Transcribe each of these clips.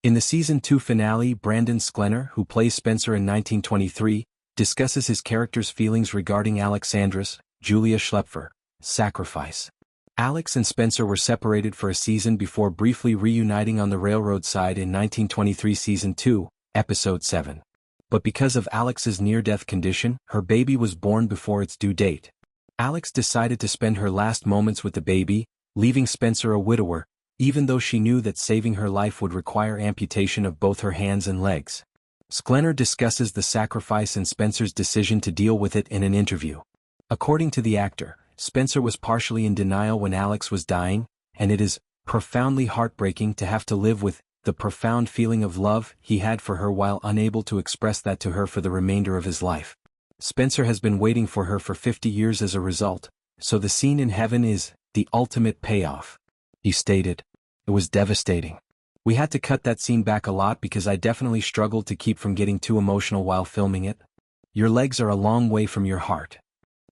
In the Season 2 finale, Brandon Sklenar, who plays Spencer in 1923, discusses his character's feelings regarding Alexandra's, Julia Schlepfer, sacrifice. Alex and Spencer were separated for a season before briefly reuniting on the railroad side in 1923 Season 2, Episode 7. But because of Alex's near-death condition, her baby was born before its due date. Alex decided to spend her last moments with the baby, leaving Spencer a widower, even though she knew that saving her life would require amputation of both her hands and legs. Sklenar discusses the sacrifice and Spencer's decision to deal with it in an interview. According to the actor, Spencer was partially in denial when Alex was dying, and it is profoundly heartbreaking to have to live with the profound feeling of love he had for her while unable to express that to her for the remainder of his life. Spencer has been waiting for her for 50 years as a result, so the scene in heaven is the ultimate payoff. He stated, "It was devastating. We had to cut that scene back a lot because I definitely struggled to keep from getting too emotional while filming it. Your legs are a long way from your heart."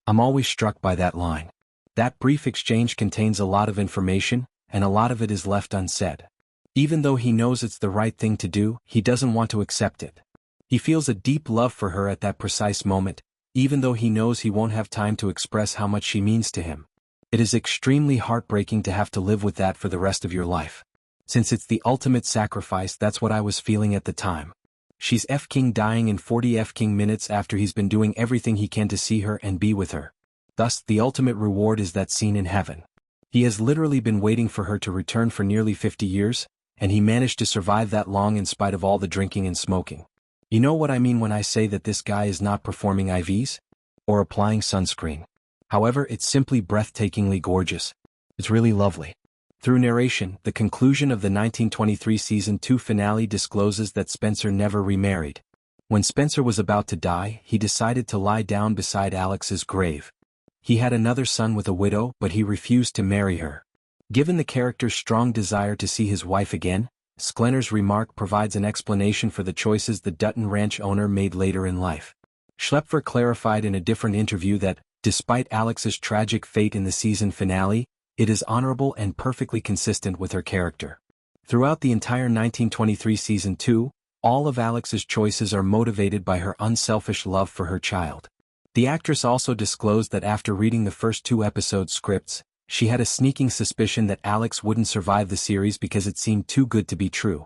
I'm always struck by that line. That brief exchange contains a lot of information, and a lot of it is left unsaid. Even though he knows it's the right thing to do, he doesn't want to accept it. He feels a deep love for her at that precise moment, even though he knows he won't have time to express how much she means to him. It is extremely heartbreaking to have to live with that for the rest of your life. Since it's the ultimate sacrifice, that's what I was feeling at the time. She's F-King dying in 40 F-King minutes after he's been doing everything he can to see her and be with her. Thus, the ultimate reward is that scene in heaven. He has literally been waiting for her to return for nearly 50 years, and he managed to survive that long in spite of all the drinking and smoking. You know what I mean when I say that this guy is not performing IVs? Or applying sunscreen. However, it's simply breathtakingly gorgeous. It's really lovely. Through narration, the conclusion of the 1923 Season 2 finale discloses that Spencer never remarried. When Spencer was about to die, he decided to lie down beside Alex's grave. He had another son with a widow, but he refused to marry her. Given the character's strong desire to see his wife again, Sklenar's remark provides an explanation for the choices the Dutton Ranch owner made later in life. Schlepfer clarified in a different interview that, despite Alex's tragic fate in the season finale, it is honorable and perfectly consistent with her character. Throughout the entire 1923 Season 2, all of Alex's choices are motivated by her unselfish love for her child. The actress also disclosed that after reading the first 2 episode scripts, she had a sneaking suspicion that Alex wouldn't survive the series because it seemed too good to be true.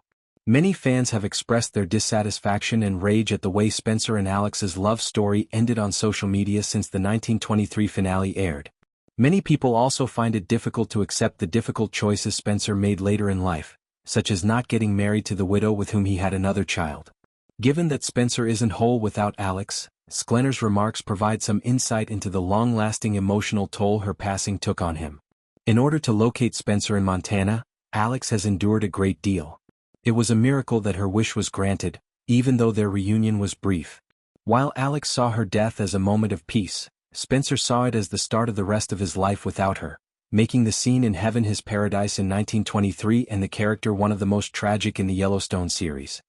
Many fans have expressed their dissatisfaction and rage at the way Spencer and Alex's love story ended on social media since the 1923 finale aired. Many people also find it difficult to accept the difficult choices Spencer made later in life, such as not getting married to the widow with whom he had another child. Given that Spencer isn't whole without Alex, Sklenar's remarks provide some insight into the long-lasting emotional toll her passing took on him. In order to locate Spencer in Montana, Alex has endured a great deal. It was a miracle that her wish was granted, even though their reunion was brief. While Alex saw her death as a moment of peace, Spencer saw it as the start of the rest of his life without her, making the scene in heaven his paradise in 1923 and the character one of the most tragic in the Yellowstone series.